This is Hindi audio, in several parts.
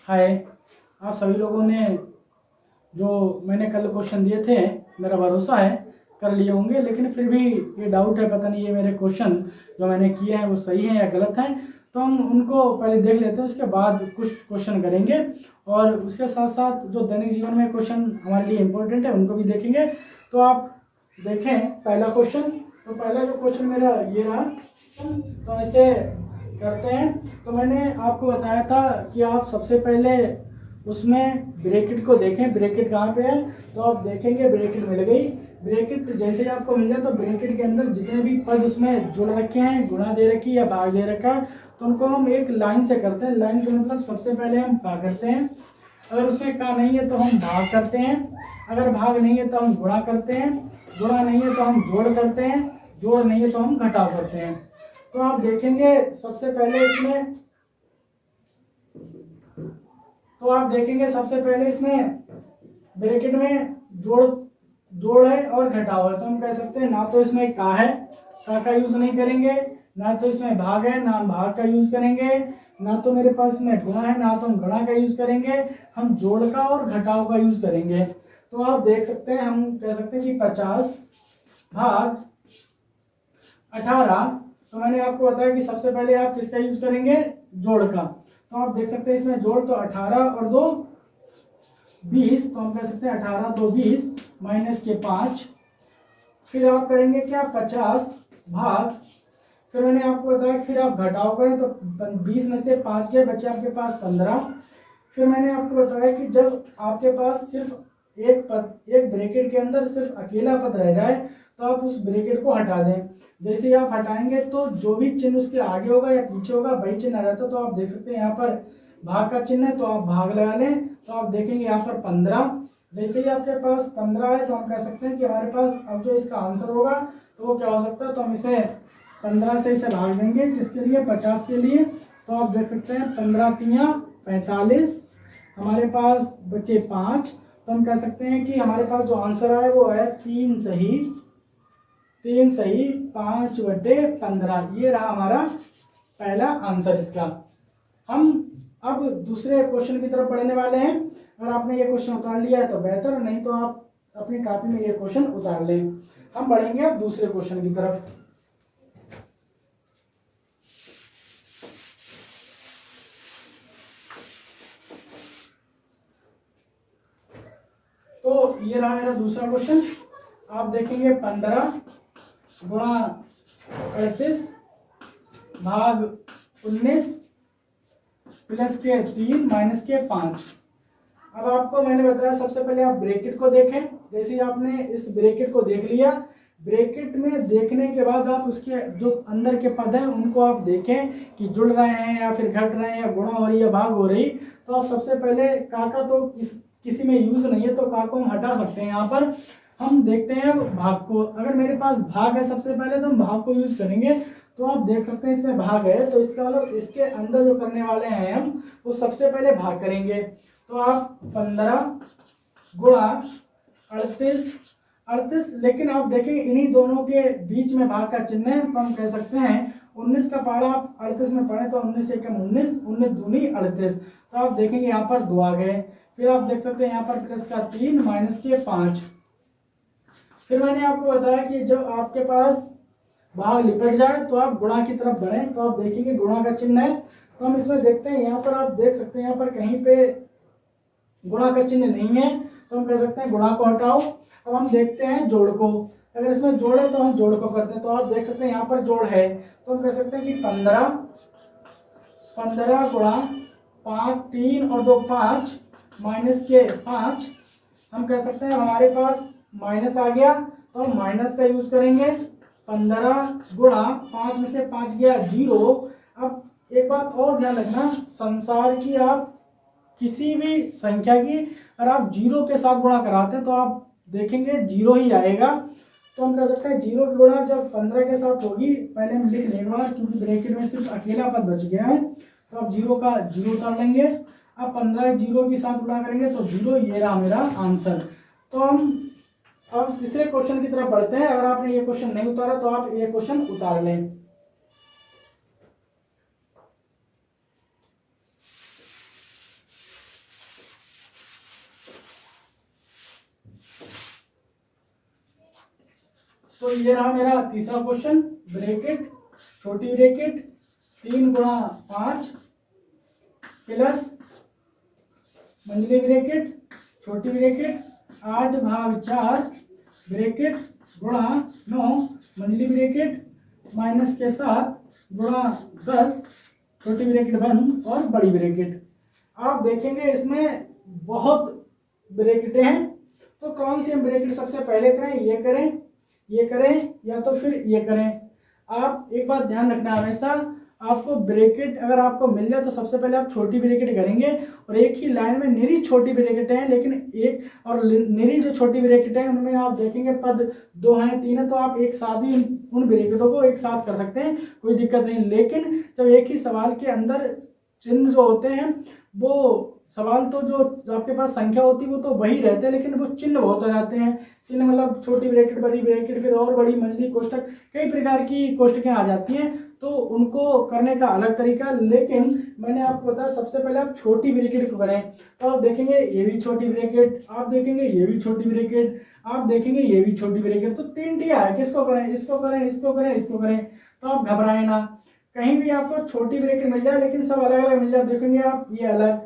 हाय। आप सभी लोगों ने जो मैंने कल क्वेश्चन दिए थे, मेरा भरोसा है कर लिए होंगे, लेकिन फिर भी ये डाउट है, पता नहीं ये मेरे क्वेश्चन जो मैंने किए हैं वो सही हैं या गलत हैं। तो हम उनको पहले देख लेते हैं, उसके बाद कुछ क्वेश्चन करेंगे और उसके साथ साथ जो दैनिक जीवन में क्वेश्चन हमारे लिए इम्पोर्टेंट है उनको भी देखेंगे। तो आप देखें पहला क्वेश्चन। तो पहला जो क्वेश्चन मेरा ये रहा, तो इसे करते हैं। तो मैंने आपको बताया था कि आप सबसे पहले उसमें ब्रैकेट को देखें, ब्रैकेट कहाँ पे है। तो आप देखेंगे ब्रैकेट मिल गई। ब्रैकेट जैसे ही आपको मिल जाए तो ब्रैकेट के अंदर जितने भी पद उसमें जुड़ रखे हैं, गुणा दे रखी है या भाग दे रखा है, तो उनको हम एक लाइन से करते हैं। लाइन का मतलब सबसे पहले हम क्या करते हैं, अगर उसमें का नहीं है तो हम भाग करते हैं, अगर भाग नहीं है तो हम गुणा करते हैं, गुणा नहीं है तो हम जोड़ करते हैं, जोड़ नहीं है तो हम घटाव करते हैं। तो आप देखेंगे सबसे पहले इसमें तो आप देखेंगे सबसे पहले इसमें ब्रैकेट में जोड़ जोड़ है और घटाव है। तो हम कह सकते हैं ना तो इसमें का यूज नहीं करेंगे, ना तो इसमें भाग है, ना हम भाग का यूज करेंगे, ना तो मेरे पास में गुणा है, ना तो हम गुणा का यूज करेंगे। हम जोड़ का और घटाव का यूज करेंगे। तो आप देख सकते हैं, हम कह सकते हैं कि 50 भाग 18। तो मैंने आपको बताया कि सबसे पहले आप किसका यूज करेंगे, जोड़ का। तो आप देख सकते हैं इसमें जोड़, तो 18 और 2 20। तो हम कह सकते हैं 18 2 20 माइनस के 5। फिर आप करेंगे क्या, 50 भाग, फिर मैंने आपको बताया फिर आप घटाव करें तो 20 में से 5 के बचे आपके पास 15। फिर मैंने आपको बताया कि जब आपके पास सिर्फ एक पद, एक ब्रैकेट के अंदर सिर्फ अकेला पद रह जाए तो आप उस ब्रैकेट को हटा दें। जैसे ही आप हटाएंगे तो जो भी चिन्ह उसके आगे होगा या पीछे होगा वही चिन्ह आ जाता है। तो आप देख सकते हैं यहाँ पर भाग का चिन्ह है, तो आप भाग लगा लें। तो आप देखेंगे यहाँ पर 15। जैसे ही आपके पास 15 है तो हम कह सकते हैं कि हमारे पास अब जो इसका आंसर होगा तो वो क्या हो सकता है। तो हम इसे 15 से इसे भाग देंगे, किसके लिए, 50 के लिए। तो आप देख सकते हैं 15 तिया 45, हमारे पास बचे 5। तो हम कह सकते हैं कि हमारे पास जो आंसर आया वो है 3 सही 5/15। ये रहा हमारा पहला आंसर इसका। हम अब दूसरे क्वेश्चन की तरफ बढ़ने वाले हैं। अगर आपने ये क्वेश्चन उतार लिया है तो बेहतर, नहीं तो आप अपनी कॉपी में ये क्वेश्चन उतार लें। हम बढ़ेंगे अब दूसरे क्वेश्चन की तरफ। तो ये रहा मेरा दूसरा क्वेश्चन। आप देखेंगे 15 गुणा 38 भाग 19 प्लस के 3 माइनस के 5। अब आपको मैंने बताया सबसे पहले आप ब्रैकेट को देखें। जैसे ही आपने इस ब्रैकेट को देख लिया, ब्रैकेट में देखने के बाद आप उसके जो अंदर के पद हैं उनको आप देखें कि जुड़ रहे हैं या फिर घट रहे हैं या गुणा हो रही है या भाग हो रही। तो आप सबसे पहले का तो किसी में यूज नहीं है तो का को हम हटा सकते हैं। यहाँ पर हम देखते हैं भाग को। अगर मेरे पास भाग है सबसे पहले तो हम भाग को यूज करेंगे। तो आप देख सकते हैं इसमें भाग है, तो इसका मतलब इसके अंदर जो करने वाले हैं हम वो सबसे पहले भाग करेंगे। तो आप 15 गुणा 38, लेकिन आप देखें इन्हीं दोनों के बीच में भाग का चिन्ह है। तो हम कह सकते हैं 19 का पहाड़ा आप 38 में पढ़े तो 19 एकम 19, 19 दूनी 38। तो आप देखेंगे यहाँ पर 2 आ गए। फिर आप देख सकते हैं यहाँ पर प्लस का 3 माइनस के 5। फिर मैंने आपको बताया कि जब आपके पास भाग लिपट जाए तो आप गुणा की तरफ बढ़ें। तो आप देखेंगे गुणा का चिन्ह है। तो हम इसमें देखते हैं, यहाँ पर आप देख सकते हैं यहाँ पर कहीं पे गुणा का चिन्ह नहीं है, तो हम कह सकते हैं गुणा को हटाओ। अब हम देखते हैं जोड़ को। अगर इसमें जोड़ है तो हम जोड़ को करते हैं। तो आप देख सकते हैं यहाँ पर जोड़ है, तो हम कह सकते हैं कि 15 गुणा 5, 3 और 2 5 माइनस के 5। हम कह सकते हैं हमारे पास माइनस आ गया तो हम माइनस का यूज करेंगे। 15 गुणा 5 में से 5 गया 0। अब एक बात और ध्यान रखना, संसार की आप किसी भी संख्या की अगर आप 0 के साथ गुणा कराते हैं तो आप देखेंगे 0 ही आएगा। तो हम कह सकते हैं 0 की गुणा जब 15 के साथ होगी, पहले हम लिख लेंगे क्योंकि ब्रैकेट में सिर्फ अकेला पद बच गया है। तो आप 0 का 0 उतार लेंगे। अब 15 0 के साथ गुणा करेंगे तो 0, ये रहा मेरा आंसर। तो हम अब तीसरे क्वेश्चन की तरफ बढ़ते हैं। अगर आपने ये क्वेश्चन नहीं उतारा तो आप ये क्वेश्चन उतार लें। तो ये रहा मेरा तीसरा क्वेश्चन। ब्रैकेट छोटी ब्रैकेट 3 गुणा 5 प्लस मंझली ब्रैकेट छोटी ब्रैकेट 8/4 ब्रैकेट गुणा 9 मंझली ब्रैकेट माइनस के साथ गुणा 10 छोटी ब्रैकेट बंद और बड़ी ब्रैकेट। आप देखेंगे इसमें बहुत ब्रैकेटें हैं, तो कौन सी हम ब्रैकेट सबसे पहले करें, ये करें या तो फिर ये करें। आप एक बात ध्यान रखना, हमेशा आपको ब्रैकेट अगर आपको मिल जाए तो सबसे पहले आप छोटी ब्रैकेट करेंगे और एक ही लाइन में निरी छोटी ब्रैकेट है, लेकिन एक और निरी जो छोटी ब्रैकेट है उनमें आप देखेंगे पद 2 हैं 3 है, तो आप एक साथ भी उन ब्रैकेटों को एक साथ कर सकते हैं, कोई दिक्कत नहीं। लेकिन जब एक ही सवाल के अंदर चिन्ह जो होते हैं वो सवाल तो जो आपके पास संख्या होती है वो तो वही रहते हैं, लेकिन वो चिन्ह बहुत हो जाते हैं। चिन्ह मतलब छोटी ब्रैकेट बड़ी ब्रैकेट फिर और बड़ी मंझली कोष्टक, कई प्रकार की कोष्टकें आ जाती हैं, तो उनको करने का अलग तरीका। लेकिन मैंने आपको बताया सबसे पहले आप छोटी ब्रैकेट को करें, तो आप देखेंगे ये भी छोटी ब्रैकेट, आप देखेंगे ये भी छोटी ब्रैकेट, आप देखेंगे ये भी छोटी ब्रैकेट, तो 3 टिया है। किसको करें, इसको करें, इसको करें, इसको करें। तो आप घबराएं ना, कहीं भी आपको छोटी ब्रैकेट मिल जाए लेकिन सब अलग अलग मिल जाए। देखेंगे आप ये अलग,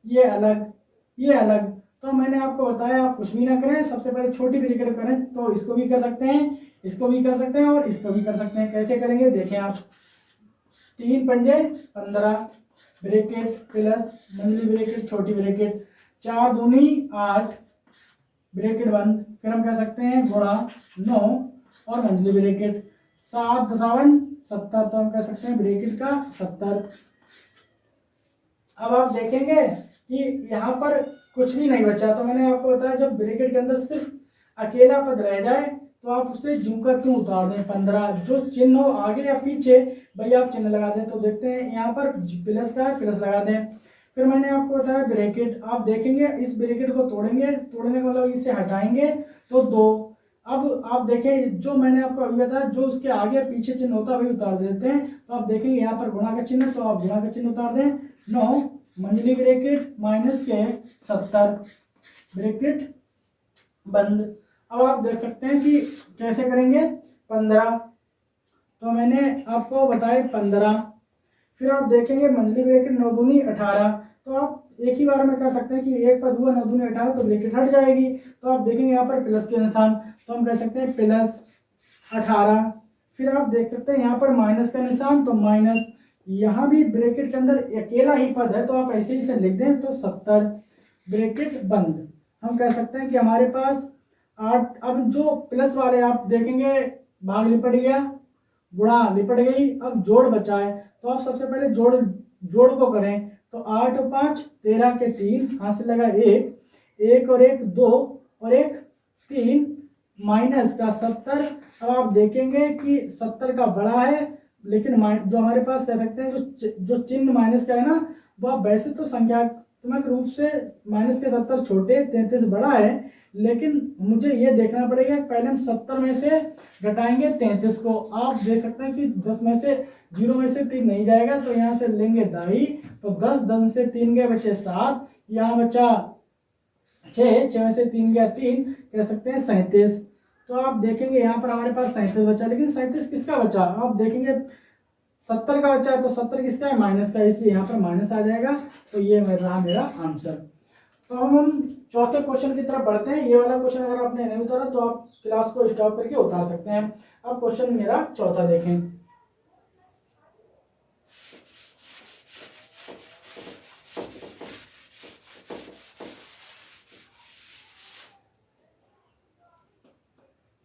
ये अलग, ये अलग। तो मैंने आपको बताया आप कुछ भी ना करें, सबसे पहले छोटी ब्रैकेट करें। तो इसको भी कर सकते हैं, इसको भी कर सकते हैं और इसको भी कर सकते हैं। कैसे करेंगे देखें आप, 3 पंजे 15 ब्रैकेट प्लस मंझली ब्रैकेट छोटी ब्रैकेट 4 दूनी 8 ब्रैकेट बंद, फिर हम कह सकते हैं गुणा 9 और मंझली ब्रैकेट 7 दशावन 70, तो हम कह सकते हैं ब्रैकेट का 70। अब आप देखेंगे कि यहाँ पर कुछ भी नहीं बचा, तो मैंने आपको बताया जब ब्रैकेट के अंदर सिर्फ अकेला पद रह जाए तो आप उसे ज्यों का त्यों उतार दें। 15 जो चिन्ह हो आगे या पीछे भाई आप चिन्ह लगा दें। तो देखते हैं यहाँ पर प्लस का है, प्लस लगा दें। फिर मैंने आपको बताया ब्रैकेट, आप देखेंगे इस ब्रैकेट को तोड़ेंगे, तोड़ने का मतलब इसे हटाएंगे तो 2। अब आप देखें जो मैंने आपको अभी बताया जो उसके आगे पीछे चिन्ह होता है वही उतार देते हैं। तो आप देखेंगे यहाँ पर गुणा का चिन्ह, तो आप गुणा का चिन्ह उतार दें। 9 मंझली ब्रैकेट माइनस के 70 ब्रैकेट बंद। अब आप देख सकते हैं कि कैसे करेंगे। 15 तो मैंने आपको बताया 15। फिर आप देखेंगे मंझली ब्रैकेट 9 दूनी 18, तो आप एक ही बार में कर सकते हैं कि एक पद हुआ 9 दूनी 18 तो ब्रैकेट हट जाएगी। तो आप देखेंगे यहाँ पर प्लस के निशान, तो हम कह सकते हैं प्लस 18। फिर आप देख सकते हैं यहाँ पर माइनस का निशान, तो माइनस। यहाँ भी ब्रैकेट के अंदर अकेला ही पद है तो आप ऐसे ही से लिख दें, तो 70 ब्रैकेट बंद। हम कह सकते हैं कि हमारे पास 8। अब जो प्लस वाले आप देखेंगे भाग लिपट गया, गुणा लिपट गई, अब जोड़ बचा है। तो आप सबसे पहले जोड़ को करें, तो 8 और 5 13 के 3 हाथ से लगा 1 और 1 2 और 1 3 माइनस का 70। अब आप देखेंगे कि 70 का बड़ा है, लेकिन जो हमारे पास कह सकते हैं जो चिन्ह माइनस का है ना, वह वैसे तो संख्यात्मक रूप से माइनस के 70 छोटे 33 बड़ा है, लेकिन मुझे ये देखना पड़ेगा पहले हम 70 में से घटाएंगे 33 को। आप देख सकते हैं कि 10 में से 0 में से 3 नहीं जाएगा, तो यहाँ से लेंगे दाई, तो 10 में से 3 गए बचे 7, यहाँ बचा 6 में से 3 गया 3, कह सकते हैं 37। तो आप देखेंगे यहाँ पर हमारे पास 37 बचा, लेकिन 37 किसका बचा, आप देखेंगे 70 का बचा है, तो 70 किसका है, माइनस का, इसलिए यहाँ पर माइनस आ जाएगा। तो ये रहा मेरा आंसर। तो हम चौथे क्वेश्चन की तरफ बढ़ते हैं। ये वाला क्वेश्चन अगर आपने नहीं उतारा तो आप क्लास को स्टॉप करके उतार सकते हैं। अब क्वेश्चन मेरा चौथा देखें।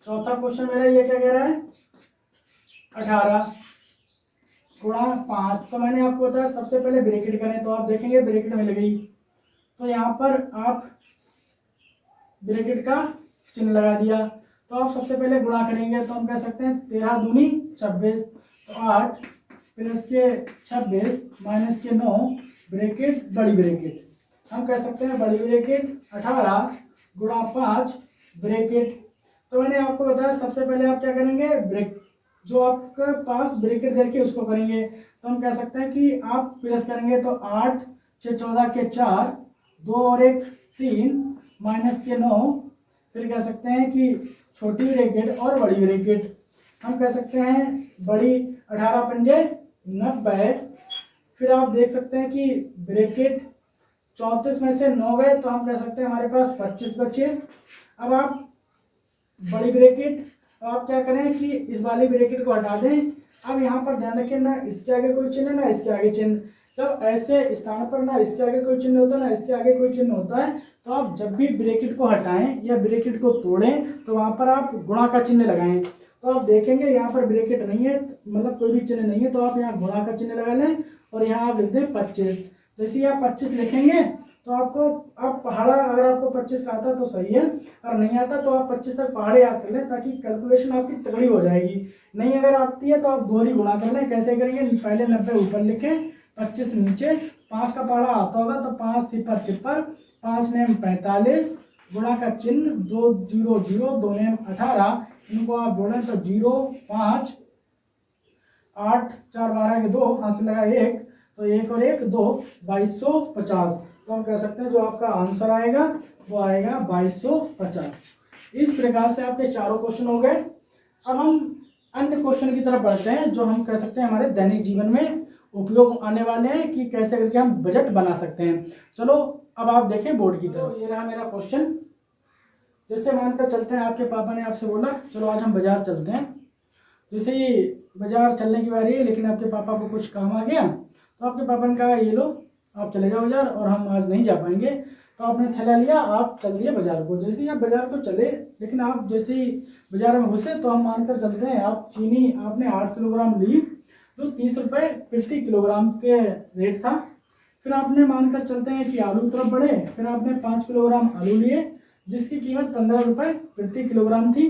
चौथा क्वेश्चन मेरा ये क्या कह रहा है, 18 गुणा 5। तो मैंने आपको बताया सबसे पहले ब्रैकेट करें, तो आप देखेंगे ब्रैकेट मिल गई, तो यहाँ पर आप ब्रैकेट का चिन्ह लगा दिया। तो आप सबसे पहले गुणा करेंगे, तो हम कह सकते हैं 13 दूनी 26, तो 8 प्लस के 26 माइनस के 9 ब्रैकेट बड़ी ब्रैकेट, हम कह सकते हैं बड़ी ब्रैकेट 18 गुणा 5 ब्रैकेट। तो मैंने आपको बताया सबसे पहले आप क्या करेंगे, जो आपके पास ब्रैकेट देखिए उसको करेंगे। तो हम कह सकते हैं कि आप प्लस करेंगे, तो 8 6 14 के 4 2 और 1 3 माइनस के 9, फिर कह सकते हैं कि छोटी ब्रैकेट और बड़ी ब्रैकेट। हम कह सकते हैं बड़ी 18 पंजे 90। फिर आप देख सकते हैं कि ब्रैकेट 34 में से 9 गए तो हम कह सकते हैं हमारे पास 25 बचे। अब आप बड़ी ब्रैकेट, आप क्या करें कि इस वाली ब्रैकेट को हटा दें। अब यहाँ पर ध्यान रखें, ना इसके आगे कोई चिन्ह ना इसके आगे चिन्ह। जब ऐसे स्थान पर ना इसके आगे कोई चिन्ह होता है ना इसके आगे कोई चिन्ह होता है, तो आप जब भी ब्रैकेट को हटाएं या ब्रैकेट को तोड़ें तो वहां पर आप गुणा का चिन्ह लगाएं। तो आप देखेंगे यहाँ पर ब्रैकेट नहीं है, मतलब कोई भी चिन्ह नहीं है, तो आप यहाँ गुणा का चिन्ह लगा लें और यहाँ आप लिख दें 25। जैसे ही आप 25 लिखेंगे तो आपको, आप पहाड़ा अगर आपको 25 का आता तो सही है, और नहीं आता तो आप 25 तक पहाड़े याद कर लें ताकि कैलकुलेशन आपकी तगड़ी हो जाएगी। नहीं अगर आती है तो आप दोहरी गुणा कर लें। कैसे करेंगे, पहले 90 ऊपर लिखें, 25 नीचे, 5 का पहाड़ा आता होगा तो 5 सिफर सिफर, 5 नेम 45, गुणा का चिन्ह 2 0 0, 2 नेम 18, इनको आप जोड़ें तो 0 5 8 4 12 के 2, हाथ से लगा 1, तो 1 और 1 2, 2250। तो हम कह सकते हैं जो आपका आंसर आएगा वो आएगा 2250। इस प्रकार से आपके चारों क्वेश्चन हो गए। अब हम अन्य क्वेश्चन की तरफ बढ़ते हैं जो हम कह सकते हैं हमारे दैनिक जीवन में उपयोग आने वाले हैं कि कैसे करके हम बजट बना सकते हैं। चलो अब आप देखें बोर्ड की तरफ। ये रहा मेरा क्वेश्चन। जैसे मानकर चलते हैं आपके पापा ने आपसे बोला चलो आज हम बाजार चलते हैं। जैसे ही बाजार चलने की बारी है लेकिन आपके पापा को कुछ काम आ गया तो आपके पापा ने कहा ये लो आप चले जाओ बाजार और हम आज नहीं जा पाएंगे। तो आपने थैला लिया, आप चल दिए बाजार को। जैसे ही आप बाजार को चले, लेकिन आप जैसे ही बाजार में घुसे तो हम मानकर चलते हैं आप चीनी आपने 8 किलोग्राम ली जो 30 रुपये प्रति किलोग्राम के रेट था। फिर आपने मानकर चलते हैं कि आलू की तरफ बढ़े, फिर आपने 5 किलोग्राम आलू लिए जिसकी कीमत 15 रुपये प्रति किलोग्राम थी।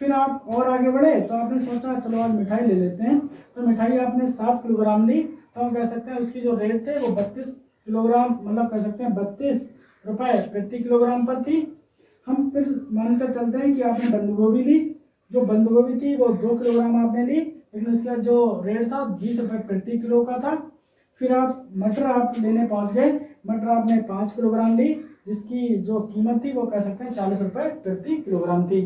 फिर आप और आगे बढ़े तो आपने सोचा चलो आज मिठाई ले लेते हैं, तो मिठाई आपने 7 किलोग्राम ली। तो हम कह सकते हैं उसकी जो रेट थे वो 32 किलोग्राम, मतलब कह सकते हैं 32 रुपये प्रति किलोग्राम पर थी। हम फिर मानकर चलते हैं कि आपने बंद गोभी ली, जो बंद गोभी थी वो 2 किलोग्राम आपने ली, लेकिन उसका जो रेट था 20 रुपये प्रति किलो का था। फिर आप मटर आप लेने पहुंच गए, मटर आपने 5 किलोग्राम ली जिसकी जो कीमत थी वो कह सकते हैं 40 रुपये प्रति किलोग्राम थी।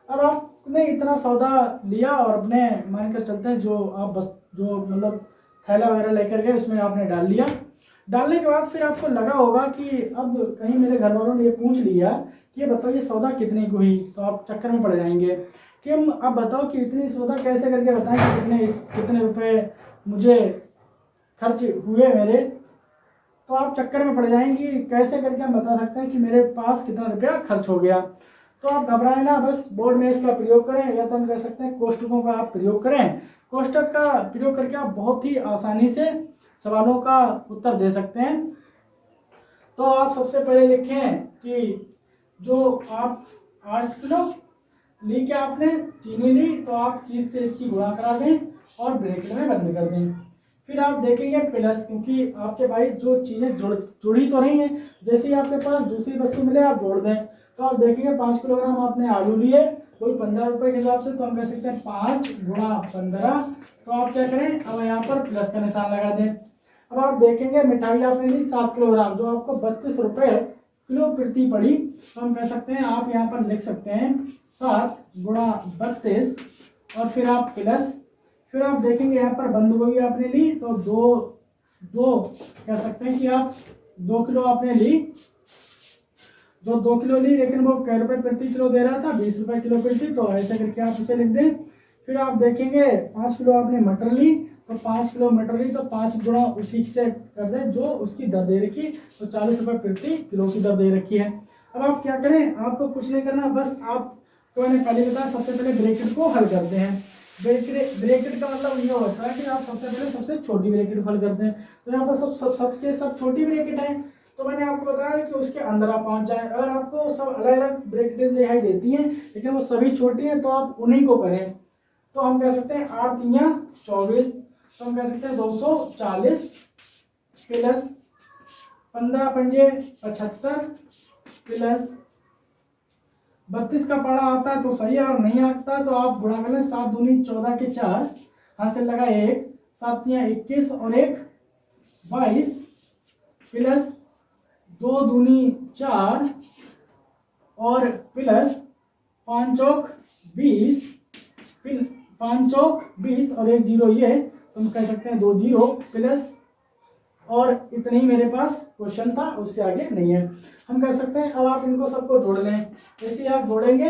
अब आपने इतना सौदा लिया और अपने मानकर चलते हैं जो आप बस जो मतलब थैला वगैरह लेकर गए उसमें आपने डाल लिया। डालने के बाद फिर आपको लगा होगा कि अब कहीं मेरे घर वालों ने ये पूछ लिया कि ये बताओ ये सौदा कितने की हुई, तो आप चक्कर में पड़ जाएंगे कि हम अब बताओ कि इतनी सौदा कैसे करके बताएं कि कितने रुपए मुझे खर्च हुए मेरे। तो आप चक्कर में पड़ जाएंगे कैसे करके हम बता सकते हैं कि मेरे पास कितना रुपया खर्च हो गया। तो आप घबराएं ना, बस बोर्ड में इसका प्रयोग करें या तो हम कह सकते हैं कोष्टकों का आप प्रयोग करें। कोष्टक का प्रयोग करके आप बहुत ही आसानी से सवालों का उत्तर दे सकते हैं। तो आप सबसे पहले लिखें कि जो आप 8 किलो ली के आपने चीनी ली तो आप 30 से इसकी गुणा करा दें और ब्रैकेट में बंद कर दें। फिर आप देखेंगे प्लस, क्योंकि आपके भाई जो चीज़ें जुड़ी तो रही हैं, जैसे ही आपके पास दूसरी वस्तु मिले आप जोड़ दें। तो आप देखेंगे 5 किलोग्राम आपने आलू लिए वही 15 रुपये के हिसाब से, तो हम कह सकते हैं 5 गुणा 15। तो आप क्या करें, अब यहाँ पर प्लस का निशान लगा दें। अब आप देखेंगे मिठाई आपने ली 7 किलोग्राम जो आपको 32 रुपये किलो प्रति पड़ी। तो हम कह सकते हैं आप यहाँ पर लिख सकते हैं 7 गुणा 32 और फिर आप प्लस। फिर आप देखेंगे यहाँ पर बंद गोभी आपने ली तो दो कह सकते हैं कि आप 2 किलो आपने ली, जो 2 किलो ली लेकिन वो कै रुपये प्रति किलो दे रहा था, 20 रुपये किलो प्रति, तो ऐसे करके आप उसे लिख दें। फिर आप देखेंगे 5 किलो आपने मटर ली तो 5 किलो मटर ली तो 5 गुणा उसी से कर दें जो उसकी दर दे रखी, तो 40 रुपये प्रति किलो की दर दे रखी है। अब आप क्या करें, आपको कुछ नहीं करना, बस आपको मैंने पहले बताया सबसे पहले ब्रैकेट को हल करते हैं। ब्रैकेट का मतलब ये होता है कि आप सबसे पहले सबसे छोटी ब्रैकेट हल करते हैं। तो यहाँ पर सब छोटी ब्रैकेट है, तो मैंने आपको बताया कि उसके अंदर आप पहुंच जाएं। अगर आपको सब अलग अलग ब्रैकेट दिखाई देती हैं लेकिन वो सभी छोटी हैं तो आप उन्हीं को करें। तो हम कह सकते हैं 8 तियां 24, तो हम कह सकते हैं 240 प्लस 15 पंजे 75 प्लस 32 का पढ़ा आता है तो सही है, और नहीं आता तो आप गुणा कर लें। 7 दूनी 14 के 4, हाथ से लगा 1, 7 तियां 21 और 1 22 प्लस 2 दूनी 4 और प्लस 5 चौक 20, फिर 5 चौक 20 और 1 जीरो, ये तो हम कह सकते हैं 2 जीरो प्लस, और इतनी मेरे पास क्वेश्चन था, उससे आगे नहीं है। हम कह सकते हैं अब आप इनको सबको जोड़ लें। ऐसे आप जोड़ेंगे,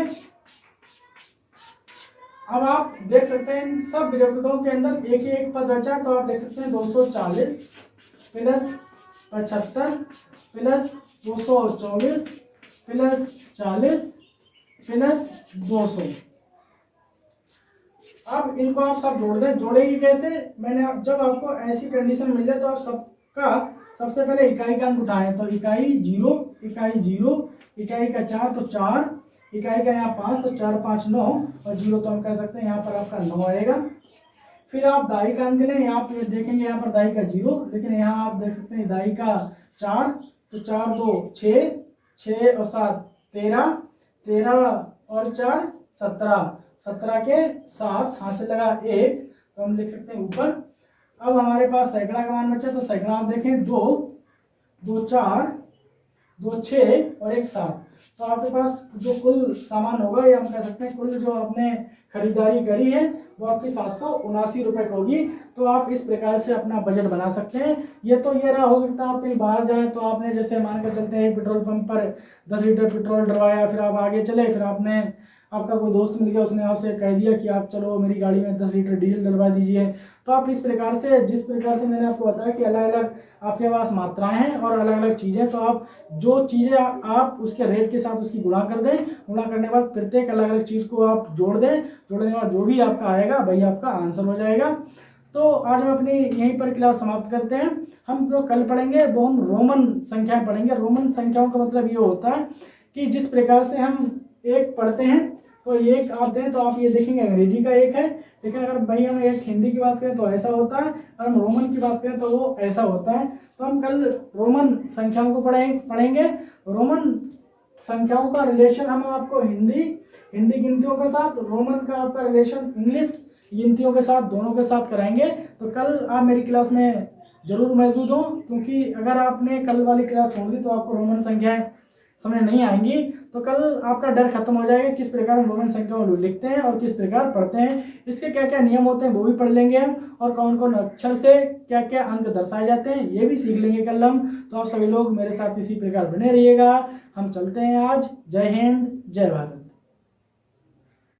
अब आप देख सकते हैं इन सब ब्रैकेटों के अंदर एक ही एक पद बचा, तो आप देख सकते हैं 240 प्लस 75 प्लस 224 प्लस 40 प्लस 200। अब इनको आप सब जोड़ दें। जोड़ेंगे कैसे? मैंने आप जब आपको ऐसी कंडीशन मिल जाए तो आप सबका सबसे पहले इकाई का अंक उठाएं, तो इकाई 0, इकाई 0, इकाई का 4 तो 4, इकाई का यहाँ 5 तो 4 5 9, और 0 तो हम कह सकते हैं यहाँ पर आपका 9 आएगा। फिर आप दाई का अंक लें, यहाँ पे देखेंगे यहाँ पर दाई का 0, लेकिन यहाँ आप देख सकते हैं दाई का 4, तो 4 2 6, 6 और 7 13, 13 और 4 17, 17 के 7 हाथ से लगा 1, तो हम लिख सकते हैं ऊपर। अब हमारे पास सैकड़ा का मान बचा, तो सैकड़ा आप देखें 2 2 4 2 6 और 1 7, तो आपके पास जो कुल सामान होगा, या हम कह सकते हैं कुल जो आपने खरीदारी करी है, वो आपकी 779 रुपए की होगी। तो आप इस प्रकार से अपना बजट बना सकते हैं। ये तो ये रहा, हो सकता है आप कहीं बाहर जाएं तो आपने जैसे मान कर चलते हैं पेट्रोल पंप पर 10 लीटर पेट्रोल डलवाया, फिर आप आगे चले, फिर आपने आपका कोई दोस्त मिल गया, उसने आपसे कह दिया कि आप चलो मेरी गाड़ी में 10 लीटर डीजल डलवा दीजिए। तो आप इस प्रकार से, जिस प्रकार से मैंने आपको बताया कि अलग अलग आपके पास मात्राएं हैं और अलग अलग चीज़ें, तो आप जो चीज़ें आप उसके रेट के साथ उसकी गुणा कर दें, गुणा करने के बाद प्रत्येक अलग अलग चीज़ को आप जोड़ दें, जोड़ने के बाद जो भी आपका आएगा वही आपका आंसर हो जाएगा। तो आज हम अपनी यहीं पर क्लास समाप्त करते हैं। हम जो कल पढ़ेंगे वो हम रोमन संख्याएं पढ़ेंगे। रोमन संख्याओं का मतलब ये होता है कि जिस प्रकार से हम एक पढ़ते हैं, तो एक आप दें तो आप ये देखेंगे अंग्रेजी का एक है, लेकिन अगर भाई हम एक हिंदी की बात करें तो ऐसा होता है, और हम रोमन की बात करें तो वो ऐसा होता है। तो हम कल रोमन संख्याओं को पढ़ेंगे। रोमन संख्याओं का रिलेशन हम आपको हिंदी गिनतियों के साथ, रोमन का आपका रिलेशन इंग्लिश गिनतियों के साथ, दोनों के साथ कराएंगे। तो कल आप मेरी क्लास में जरूर मौजूद हो, क्योंकि अगर आपने कल वाली क्लास छोड़ दी तो आपको रोमन संख्याएं समझ नहीं आएंगी। तो कल आपका डर खत्म हो जाएगा किस प्रकार हम रोमन संख्याओं लिखते हैं और किस प्रकार पढ़ते हैं, इसके क्या क्या नियम होते हैं वो भी पढ़ लेंगे हम, और कौन कौन अक्षर से क्या क्या अंक दर्शाए जाते हैं ये भी सीख लेंगे कल हम। तो आप सभी लोग मेरे साथ इसी प्रकार बने रहिएगा। हम चलते हैं आज। जय हिंद, जय भारत।